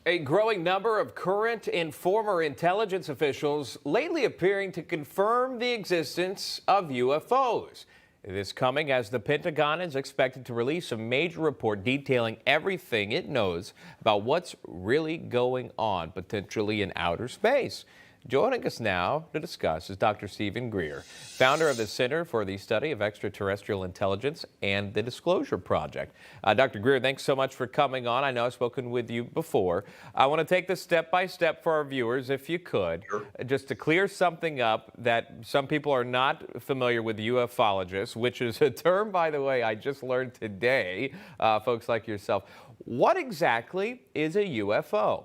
A growing number of current and former intelligence officials lately appearing to confirm the existence of UFOs. This coming as the Pentagon is expected to release a major report detailing everything it knows about what's really going on, potentially in outer space. Joining us now to discuss is Dr. Greer, founder of the Center for the Study of Extraterrestrial Intelligence and the Disclosure Project. Dr. Greer, thanks so much for coming on. I know I've spoken with you before. I want to take this step by step for our viewers, if you could, just to clear something up that some people are not familiar with ufologists, which is a term, by the way, I just learned today, folks like yourself. What exactly is a UFO?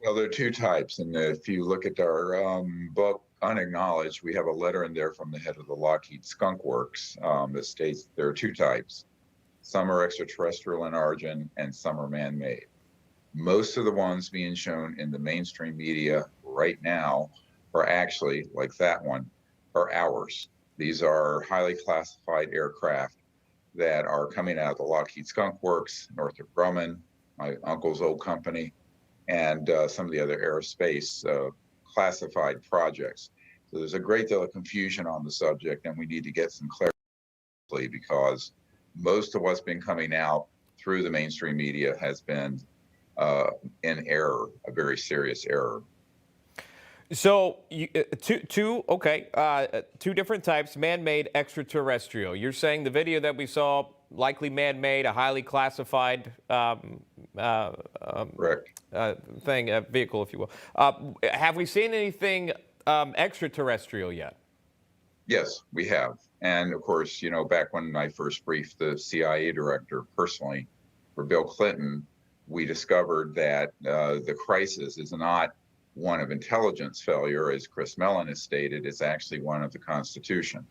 Well, there are two types, and if you look at our book, Unacknowledged, we have a letter in there from the head of the Lockheed Skunk Works that states there are two types. Some are extraterrestrial in origin, and some are man-made. Most of the ones being shown in the mainstream media right now are actually, like that one, are ours. These are highly classified aircraft that are coming out of the Lockheed Skunk Works, Northrop Grumman, my uncle's old company, and some of the other aerospace classified projects. So there's a great deal of confusion on the subject, and we need to get some clarity because most of what's been coming out through the mainstream media has been in error, a very serious error. So, two different types, man-made, extraterrestrial. You're saying the video that we saw, likely man-made, a highly classified vehicle, if you will. Have we seen anything extraterrestrial yet? Yes, we have. And of course, you know, back when I first briefed the CIA director personally for Bill Clinton, we discovered that the crisis is not one of intelligence failure, as Chris Mellon has stated. It's actually one of the Constitution,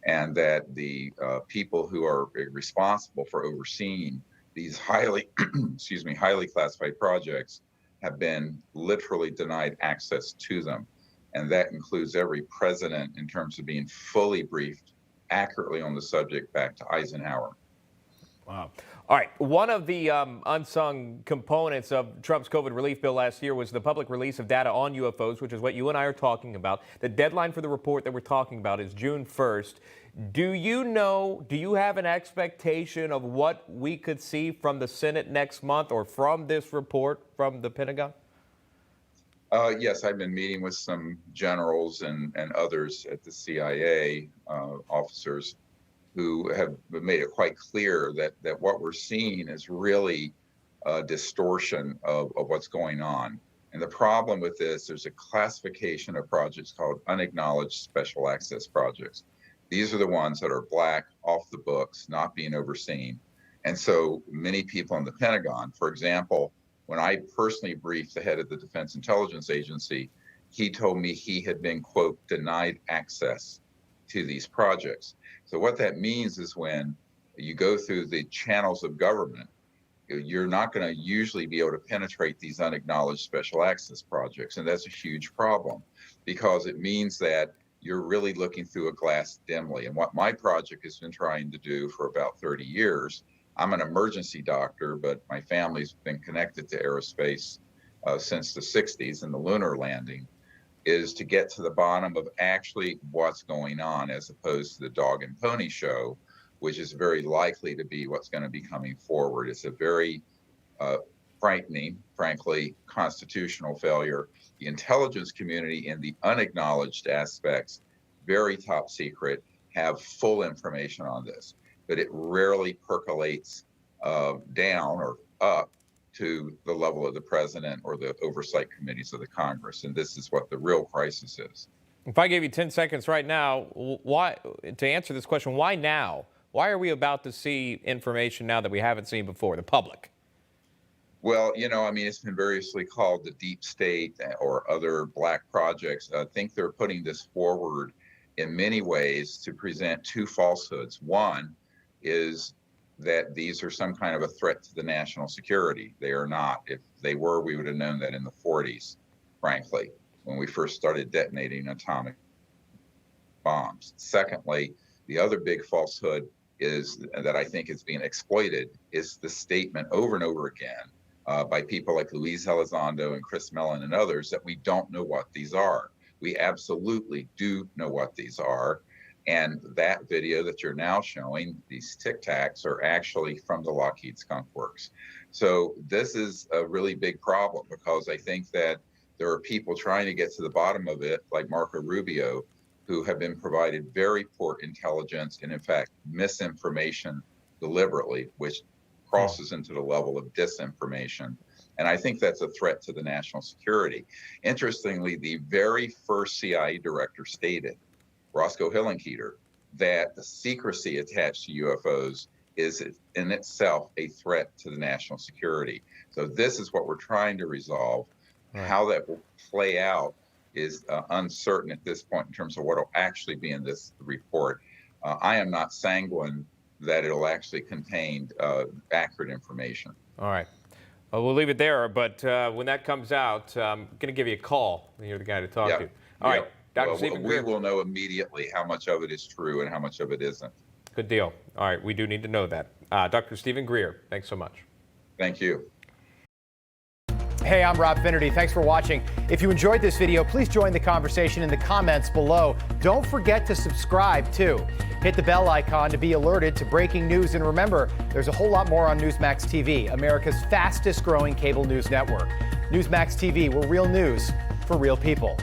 and that the people who are responsible for overseeing these highly classified projects have been literally denied access to them. And that includes every president in terms of being fully briefed accurately on the subject back to Eisenhower. Wow. All right. One of the unsung components of Trump's COVID relief bill last year was the public release of data on UFOs, which is what you and I are talking about. The deadline for the report that we're talking about is June 1st. Do you have an expectation of what we could see from the Senate next month or from this report from the Pentagon? Yes, I've been meeting with some generals and others at the CIA, officers, who have made it quite clear that what we're seeing is really a distortion of what's going on. And the problem with this, there's a classification of projects called unacknowledged special access projects. These are the ones that are black, off the books, not being overseen. And so many people in the Pentagon, for example, when I personally briefed the head of the Defense Intelligence Agency, he told me he had been, quote, denied access to these projects. So what that means is when you go through the channels of government, you're not going to usually be able to penetrate these unacknowledged special access projects. And that's a huge problem because it means that you're really looking through a glass dimly. And what my project has been trying to do for about 30 years, I'm an emergency doctor, but my family's been connected to aerospace since the 60s and the lunar landing, is to get to the bottom of actually what's going on as opposed to the dog and pony show, which is very likely to be what's going to be coming forward. It's a very frightening, frankly, constitutional failure. The intelligence community in the unacknowledged aspects, very top secret, have full information on this, but it rarely percolates down or up to the level of the president or the oversight committees of the Congress. And this is what the real crisis is. If I gave you 10 seconds right now, why, to answer this question, why now? Why are we about to see information now that we haven't seen before, the public? Well, you know, I mean, it's been variously called the deep state or other black projects. I think they're putting this forward in many ways to present two falsehoods. One is that these are some kind of a threat to the national security. They are not. If they were, we would have known that in the 40s, frankly, when we first started detonating atomic bombs. Secondly, the other big falsehood is that I think is being exploited is the statement over and over again by people like Luis Elizondo and Chris Mellon and others that we don't know what these are. We absolutely do know what these are. And that video that you're now showing, these Tic Tacs, are actually from the Lockheed Skunk Works. So this is a really big problem, because I think that there are people trying to get to the bottom of it, like Marco Rubio, who have been provided very poor intelligence and, in fact, misinformation deliberately, which crosses into the level of disinformation. And I think that's a threat to the national security. Interestingly, the very first CIA director stated, Roscoe Hillenkoetter, that the secrecy attached to UFOs is in itself a threat to the national security. So this is what we're trying to resolve. Right. How that will play out is uncertain at this point in terms of what will actually be in this report. I am not sanguine that it'll actually contain accurate information. All right. Well, we'll leave it there, but when that comes out, I'm going to give you a call. You're the guy to talk to. All right. Dr. Stephen Greer. We will know immediately how much of it is true and how much of it isn't. Good deal. All right. We do need to know that. Dr. Stephen Greer, thanks so much. Thank you. Hey, I'm Rob Finnerty. Thanks for watching. If you enjoyed this video, please join the conversation in the comments below. Don't forget to subscribe, too. Hit the bell icon to be alerted to breaking news. And remember, there's a whole lot more on Newsmax TV, America's fastest growing cable news network. Newsmax TV, where real news for real people.